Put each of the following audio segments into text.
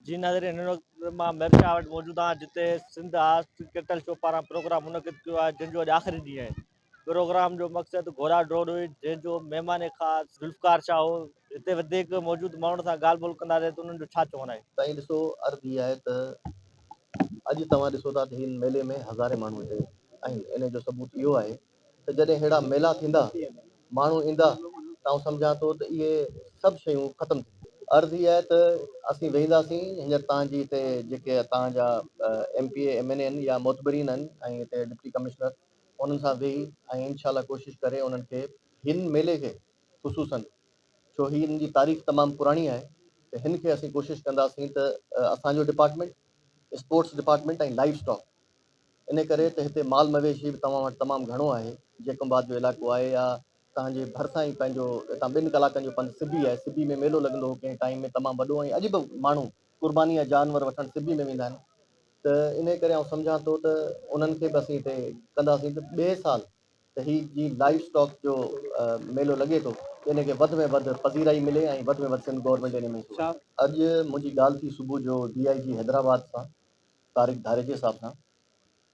जी नाज़रीन, हिन वक़्तु मां मेरशा वटि मौजूदु आहियां, जिते सिंध आर्ट कैटल शो पारां प्रोग्राम मुनक़िद कयो आहे, जंहिंजो अॼु आख़िरी ॾींहुं आहे। प्रोग्राम जो मक़सदु घोड़ा ड्रोड़ हुई, जंहिंजो महिमान ख़ासि ज़ुल्फ़कार शाह हो। हिते वधीक मौजूदु माण्हुनि सां ॻाल्हि ॿोल कंदासीं त उन्हनि जो छा चवणु आहे। साईं ॾिसो, अर्ज़ु इहा आहे त अॼु तव्हां ॾिसो था त हिन मेले में हज़ारे माण्हू हिते आहिनि। इन जो सबूत इहो आहे त जॾहिं अहिड़ा मेला थींदा, माण्हू ईंदा, त आउं सम्झां थो त इहे सभु शयूं ख़तमु थींदियूं। अर्ज़ु इहा आहे त असीं वेंदासीं, हींअर तव्हांजी हिते जेके तव्हांजा MP MNA आहिनि या मोतबरीन आहिनि ऐं हिते डिप्टी कमिश्नर, उन्हनि सां वेही ऐं इनशाला कोशिशि करे उन्हनि खे हिन मेले खे ख़ुशूसन, छो ही हिन जी तारीख़ तमामु पुराणी आहे, त हिन खे असीं कोशिशि कंदासीं त असांजो डिपार्टमेंट, स्पोर्ट्स डिपार्टमेंट ऐं लाइव स्टॉक, इन करे त हिते माल मवेशी बि तव्हां वटि तमामु घणो आहे। जेकोबाद जो इलाइक़ो आहे या तव्हांजे भरिसां ई पंहिंजो हितां 2 कलाकनि जो पंधु सिबी आहे। सिबी में मेलो लॻंदो हो कंहिं टाइम में, तमामु वॾो, ऐं अॼु बि माण्हू क़ुर्बानी जा जानवर वठणु सिबी में वेंदा आहिनि। त इन करे आउं सम्झां थो त उन्हनि खे बि असीं हिते कंदासीं त ॿिए साल त ही जी लाइव स्टॉक जो मेलो लॻे थो, इन खे वधि में वधि पज़ीराई मिले ऐं वधि में वधि सिंध गवर्नमेंट इन में। अॼु मुंहिंजी ॻाल्हि थी सुबुह जो DIG हैदराबाद सां, तारिक धारेजे साहब सां।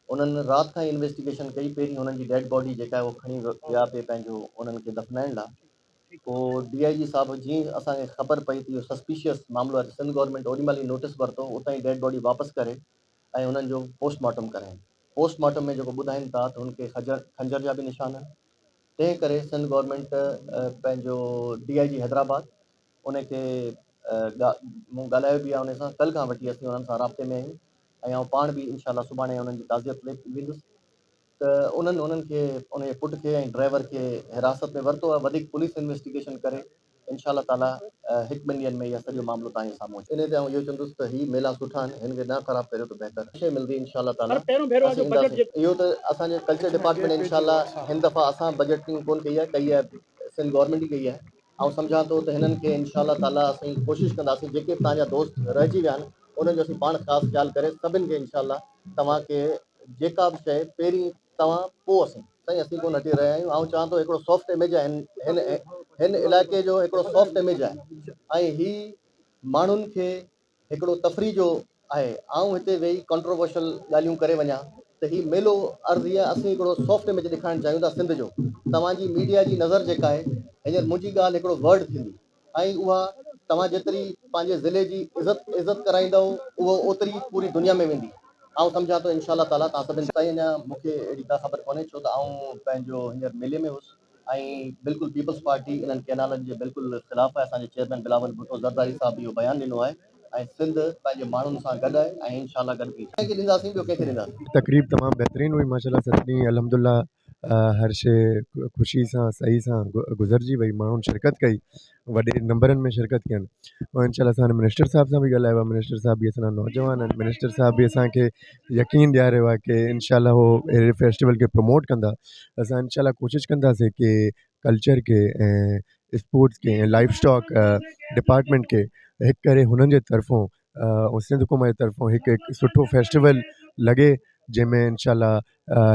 उन्हनि राति खां इन्वेस्टिगेशन कई। पहिरीं हुननि जी डेड बॉडी जेका आहे उहो खणी विया पिए पंहिंजो उन्हनि खे दफ़नाइण लाइ। पोइ DIG साहब जीअं असांखे ख़बर पई त इहो सस्पिशियस मामिलो आहे, सिंध गवर्नमेंट ओॾी महिल ई नोटिस वरितो, उतां ई डेड बॉडी वापसि करे ऐं हुननि जो पोस्टमार्टम कराइनि। पोस्टमार्टम में जेको ॿुधाइनि था त हुनखे खंजर जा बि निशान आहिनि। तंहिं करे सिंध गवर्नमेंट पंहिंजो DIG हैदराबाद उनखे मूं ॻाल्हायो बि आहे उन सां, कल्ह खां वठी असीं उन्हनि सां राब्ते में आहियूं ऐं आउं पाण बि इनशाला सुभाणे उन्हनि जी ताज़ियत वेंदुसि। त उन्हनि खे, उनजे पुट खे ऐं ड्राइवर खे हिरासत में वरितो आहे। वधीक पुलिस इन्वेस्टिगेशन करे इनशाला ताला 1-2 ॾींहंनि में इहा सॼो मामिलो तव्हांजे साम्हूं अचे। इन ते आउं इहो चवंदुसि त ही मेला सुठा आहिनि, हिन खे न ख़राबु करियो त बहितर शइ मिलंदी इनशाला ताला। असीं ईंदासीं। इहो त असांजे कल्चर डिपार्टमेंट इनशाला हिन दफ़ा असां बजटिंग कोन कई आहे सिंध गवर्नमेंट ई कई आहे। ऐं सम्झां थो त हिननि खे इनशाला ताला असीं कोशिशि कंदासीं, जेके बि तव्हांजा दोस्त रहिजी विया आहिनि उन्हनि जो असीं पाण ख़ासि ख़्यालु करे सभिनि खे इनशाला तव्हांखे जेका बि शइ पहिरीं तव्हां पोइ असीं कोन हटी रहिया आहियूं। ऐं चवां थो हिकिड़ो सॉफ्ट इमेज आहे हिन इलाइक़े जो, हिकिड़ो सॉफ्ट इमेज आहे ऐं ही माण्हुनि खे हिकिड़ो तफ़री जो आहे। ऐं हिते वेही कंट्रोवर्शियल ॻाल्हियूं करे वञा त ही मेलो अर्ज़ु इहा, असीं हिकिड़ो सॉफ्ट इमेज ॾेखारणु चाहियूं था सिंध जो। तव्हांजी मीडिया जी नज़र जेका आहे, हींअर मुंहिंजी ॻाल्हि हिकिड़ो वर्ड थींदी ऐं उहा तव्हां जेतिरी पंहिंजे ज़िले जी इज़त कराईंदव, उहो ओतिरी पूरी दुनिया में वेंदी। आउं सम्झां थो इनशाला ताला तव्हां सभिनि ताईं अञा मूंखे अहिड़ी का ख़बर कोन्हे, छो त आउं पंहिंजो हींअर मेले में हुउसि ऐं बिल्कुलु पीपल्स पार्टी इन्हनि कैनालनि जे बिल्कुलु ख़िलाफ़ु आहे। असांजे चेयरमैन बिलावल भुट्टो ज़रदारी साहब इहो बयानु ॾिनो आहे ऐं सिंध पंहिंजे माण्हुनि सां गॾु आहे ऐं इनशाला गॾु बि कंहिंखे ॾींदासीं, ॿियो कंहिंखे ॾींदासीं। तकरीब तमामु बहितरीनु हुई माशाल्लाह। सभिनी अल्हम्दुलिल्लाह हर शइ ख़ुशी सां सही सां गुज़रिजी वई। माण्हुनि शिरकत कई, वॾे नंबरनि में शिरकत कयनि। ऐं इनशाला असां मिनिस्टर साहब सां बि ॻाल्हायो आहे। मिनिस्टर साहब बि असांजा नौजवान आहिनि। मिनिस्टर साहब बि असांखे यकीन ॾियारियो आहे की इनशाला हो अहिड़े फेस्टिवल खे प्रमोट कंदा। असां इनशाला कोशिशि कंदासीं की कल्चर खे ऐं स्पोर्ट्स खे ऐं लाइफ स्टॉक डिपार्टमेंट खे हिकु करे हुननि जे तरफ़ों ऐं सिंध हुकूमत जे तरफ़ों हिकु सुठो फेस्टिवल लॻे, जंहिंमें इनशाला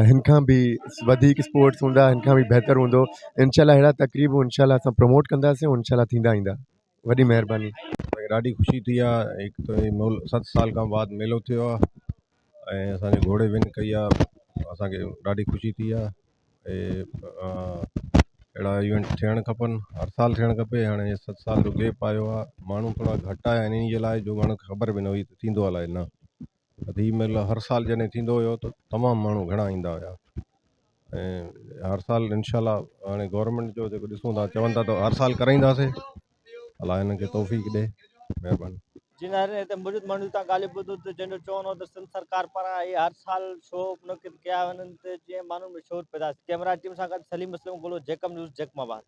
हिन खां बि वधीक स्पोर्ट्स हूंदा, हिन खां बि बहितरु हूंदो। इनशाला अहिड़ा तकरीब इनशाला असां प्रमोट कंदासीं, इनशाला थींदा ईंदा। वॾी महिरबानी। ॾाढी ख़ुशी थी आहे। हिकु त 7 साल खां बाद मेलो थियो आहे ऐं असांजे घोड़े विन कई आहे। असांखे ॾाढी ख़ुशी थी आहे। अहिड़ा इवेंट थियणु खपनि, हर साल थियणु खपे। हाणे 7 साल जो गैप आयो आहे, माण्हू थोरा घटि आया आहिनि इन जे लाइ, जो माण्हू ख़बर बि न हुई त थींदो अलाए न। हीअ महिल हर साल जॾहिं थींदो हुयो त तमामु माण्हू घणा ईंदा हुया ऐं हर साल इनशाला हाणे गवर्नमेंट जो जेको ॾिसूं था, चवनि था त हर साल कराईंदासीं। अलाह हिन खे तौफ़ीक़ ॾे, महिरबानी। जी नाज़रीन, हिते मौजूदु माण्हू तव्हां ॻाल्हियूं ॿुधो त जंहिंजो चवणो हो त सिंध सरकार पारां इहे हर साल शो मुनक़िद कया वञनि त जीअं माण्हुनि में शोर पैदा। कैमरा टीम सां गॾु सलीम मुस्लिम, जेकम न्यूज़, जैकमाबाद।